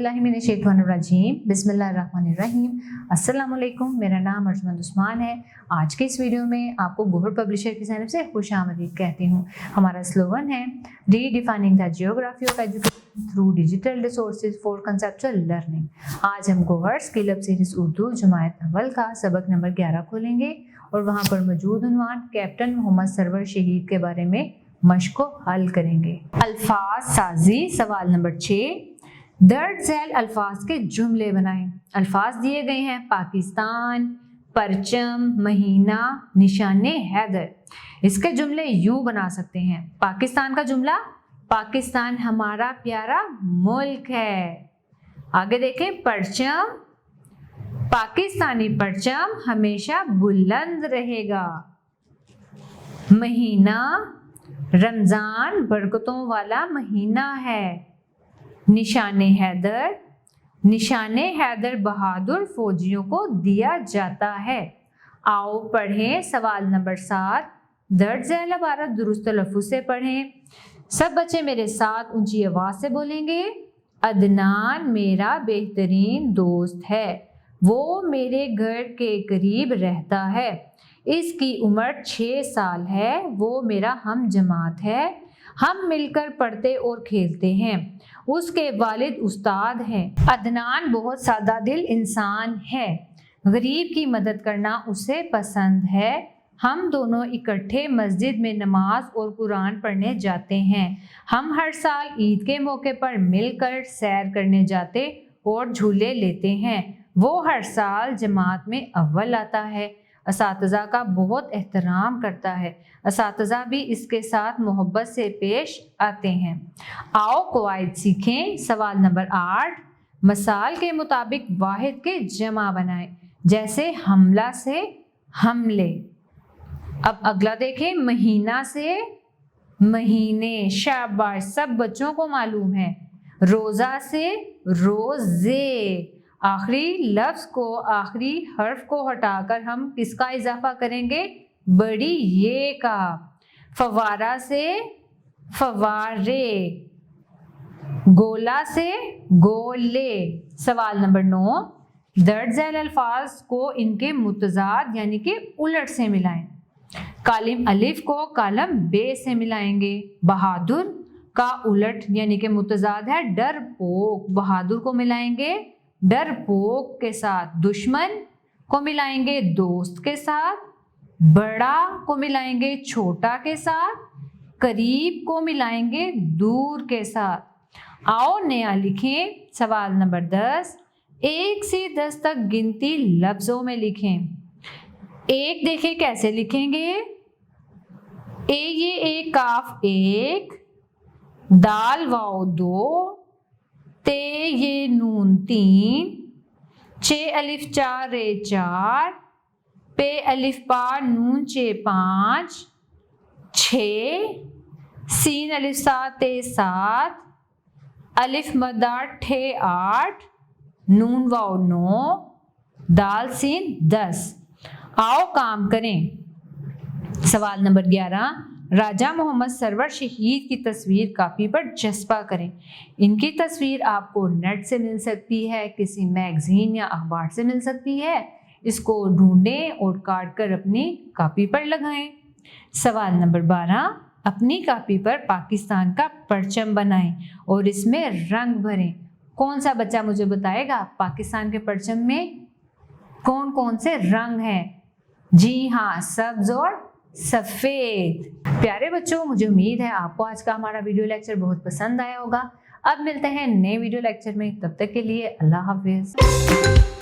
औज़ुबिल्लाहिमिनश्शैतानिर्रजीम बिस्मिल्लाहिर्रहमानिर्रहीम। अस्सलाम वालेकुम, मेरा नाम अर्जुमंद उस्मान है। आज के इस वीडियो में आपको गोहर पब्लिशर की जानिब से खुशामदीद कहती हूँ। हमारा स्लोगन है redefining the geography of education through digital resources for conceptual learning. आज हम Gohar skill up series Urdu जमायत अव्वल का सबक नंबर 11 खोलेंगे और वहाँ पर मौजूद उन्वान कैप्टन मोहम्मद सरवर शहीद के बारे में मश्क को हल करेंगे। अल्फाज साजी, सवाल नंबर 6, दर्ज झैल अल्फाज के जुमले बनाएं। अल्फाज दिए गए हैं पाकिस्तान, परचम, महीना, निशाने हैदर। इसके जुमले यूं बना सकते हैं। पाकिस्तान का जुमला, पाकिस्तान हमारा प्यारा मुल्क है। आगे देखें, परचम, पाकिस्तानी परचम हमेशा बुलंद रहेगा। महीना, रमजान बरकतों वाला महीना है। निशाने हैदर, निशाने हैदर बहादुर फौजियों को दिया जाता है। आओ पढ़ें सवाल नंबर 7, दर्ज झैल इबारत दुरुस्त तलफ़्फ़ुज़ से पढ़ें। सब बच्चे मेरे साथ ऊंची आवाज़ से बोलेंगे। अदनान मेरा बेहतरीन दोस्त है, वो मेरे घर के करीब रहता है। इसकी उम्र 6 साल है, वो मेरा हम जमात है। हम मिलकर पढ़ते और खेलते हैं। उसके वालिद उस्ताद हैं। अदनान बहुत सादा दिल इंसान है। गरीब की मदद करना उसे पसंद है। हम दोनों इकट्ठे मस्जिद में नमाज और कुरान पढ़ने जाते हैं। हम हर साल ईद के मौके पर मिलकर सैर करने जाते और झूले लेते हैं। वो हर साल जमात में अव्वल आता है। असातिज़ा का बहुत एहतराम करता है। असातिज़ा भी इसके साथ मोहब्बत से पेश आते हैं। आओ कवायद सीखें। सवाल नंबर 8, मसाल के मुताबिक वाहिद के जमा बनाएं, जैसे हमला से हमले। अब अगला देखें, महीना से महीने। शाबाश, सब बच्चों को मालूम है। रोज़ा से रोज़े। आखिरी लफ्ज़ को, आखिरी हर्फ को हटाकर हम किसका इजाफा करेंगे? बड़ी ये का। फवारा से फवारे। गोला से गोले। सवाल नंबर 9, दर्ज झैल अल्फाज को इनके मुतजाद यानी कि उलट से मिलाएं। कालिम अलिफ को कालम बे से मिलाएंगे। बहादुर का उलट यानी कि मुतजाद है डरपोक। बहादुर को मिलाएंगे डरपोक के साथ। दुश्मन को मिलाएंगे दोस्त के साथ। बड़ा को मिलाएंगे छोटा के साथ। करीब को मिलाएंगे दूर के साथ। आओ नया लिखें। सवाल नंबर 10, 1 से 10 तक गिनती लफ्जों में लिखें। एक देखें कैसे लिखेंगे। ये एक काफ 1, दाल वाओ 2, ते ये नून 3, चे अलिफ 4 रे 4, पे अलिफ पा नून चे 5, 6, सीन अलिफ 7 ते 7, अलिफ मदार ठे 8, नून वाओ 9, दाल सीन 10। आओ काम करें। सवाल नंबर 11, राजा मोहम्मद सरवर शहीद की तस्वीर कापी पर चस्पा करें। इनकी तस्वीर आपको नेट से मिल सकती है, किसी मैगजीन या अखबार से मिल सकती है। इसको ढूंढें और काट कर अपनी कापी पर लगाएं। सवाल नंबर 12, अपनी कापी पर पाकिस्तान का परचम बनाएं और इसमें रंग भरें। कौन सा बच्चा मुझे बताएगा पाकिस्तान के परचम में कौन कौन से रंग हैं? जी हाँ, सब्ज और सफेद। प्यारे बच्चों, मुझे उम्मीद है आपको आज का हमारा वीडियो लेक्चर बहुत पसंद आया होगा। अब मिलते हैं नए वीडियो लेक्चर में, तब तक के लिए अल्लाह हाफिज।